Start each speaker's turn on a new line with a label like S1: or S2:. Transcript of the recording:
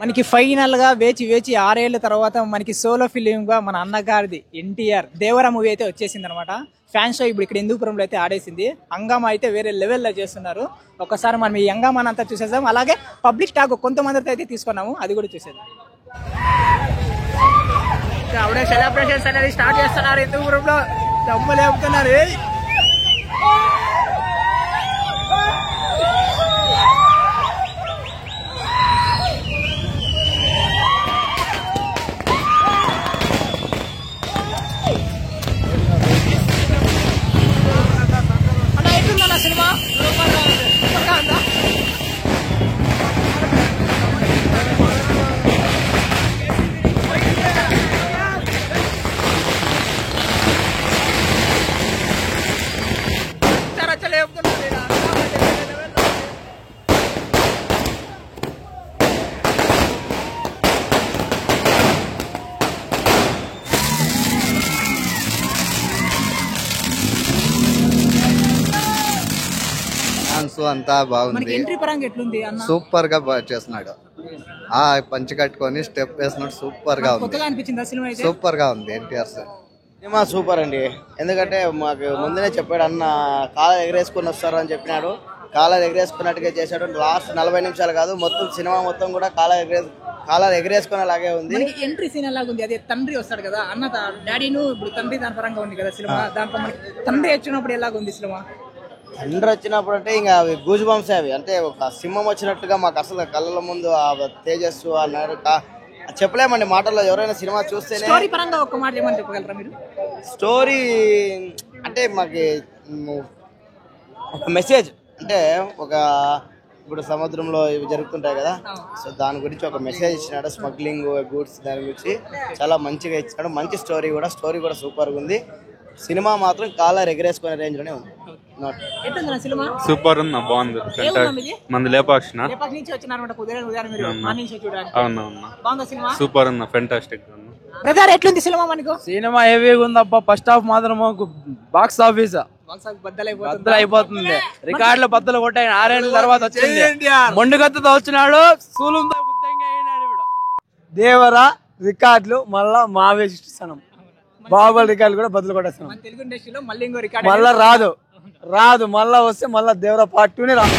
S1: మనకి ఫైనల్ గా వేచి వేచి 6 ఏళ్ల తర్వాత మనకి సోలో ఫిలిం గా మన అన్నగారిది ఎన్టీఆర్ దేవరా మూవీ అయితే వచ్చేసింది అనమాట. ఫ్యాన్ షో ఇప్పుడు ఇక్కడ హిందూపురంలో అయితే ఆడేసింది. హంగామా అయితే వేరే లెవెల్లో చేస్తున్నారు. ఒకసారి మనం ఈ హంగామాని అంతా చూసేద్దాం. అలాగే పబ్లిక్ టాక్ కొంతమందితో అయితే తీసుకున్నాము, అది కూడా చూసేద్దాం. అప్పుడే సెలబ్రేషన్స్ అనేది స్టార్ట్ చేస్తున్నారు హిందూపురంలో. దమ్ములు లేపుతున్నారు. సినిమా
S2: అంతా బాగుంది. సూపర్ గా చేస్తున్నాడు. ఆ పంచి కట్టుకొని స్టెప్ వేసినట్టు సూపర్ గా ఉంది. సూపర్ గా ఉంది ఎన్టీఆర్ సార్
S3: సినిమా. సూపర్ అండి. ఎందుకంటే మాకు ముందునే చెప్పాడు అన్న కాలర్ ఎగరేసుకుని వస్తారు అని చెప్పినాడు. కాలర్ ఎగరేసుకున్నట్టుగా చేశాడు. లాస్ట్ 40 నిమిషాలు కాదు, మొత్తం సినిమా మొత్తం కూడా కాలర్ ఎగరేసుకునేలాగే ఉంది.
S1: ఎంట్రీ సీన్ ఎలాగ ఉంది? అదే తండ్రి వస్తాడు కదా అన్న, డాడీను ఇప్పుడు తండ్రి దాని పరంగా ఉంది కదా సినిమా. దాంట్లో మనకి తండ్రి వచ్చినప్పుడు ఎలాగ ఉంది సినిమా?
S3: తండ్రి వచ్చినప్పుడు అంటే ఇంకా అవి గూజ్ బంప్స్ అవి, అంటే ఒక సింహం వచ్చినట్టుగా మాకు అసలు కళ్ళ ముందు ఆ తేజస్సు ఆ నరక చెప్పలేమండి మాటల్లో. ఎవరైనా సినిమా చూస్తేనే.
S1: స్టోరీ పరంగా ఒక మాట ఏమని చెప్పగలరా మీరు?
S3: స్టోరీ అంటే మాకు ఒక మెసేజ్, అంటే ఒక ఇప్పుడు సముద్రంలో ఇవి జరుగుతుంటాయి కదా, సో దాని గురించి ఒక మెసేజ్ ఇచ్చినాడు. స్మగ్లింగ్ గూడ్స్ దాని గురించి చాలా మంచిగా ఇచ్చినాడు. మంచి స్టోరీ కూడా సూపర్గా ఉంది. సినిమా మాత్రం కాలర్ ఎగరేసుకునే రేంజ్ లోనే ఉంది.
S4: సూపర్ ఉందా, బాగుంది. మంది లేపాక్షి సూపర్ ఉందా, ఫెంటాస్టిక్.
S1: బ్రదర్ ఎట్లుంది సినిమా? మనకు
S5: సినిమా హెవీగా ఉందబ్బా. ఫస్ట్ హాఫ్ మాత్రం బాక్స్ ఆఫీస్ అయిపోతుంది. రికార్డులు బద్దలు కొట్టాయి. 6 ఏళ్ళ తర్వాత వచ్చింది. మొండుగత్తతో వచ్చినాడు. సూలుంతో దేవరా రికార్డులు మళ్ళా మావేశనం. బాహుబలి రికార్డులు కూడా బదులు కొట్టేస్తున్నాం.
S1: తెలుగు ఇండస్ట్రీలో మళ్ళీ ఇంకో రికార్డు
S5: మళ్ళా రాదు. మళ్ళా వస్తే మళ్ళా దేవరా పార్ట్ 2 రాదు.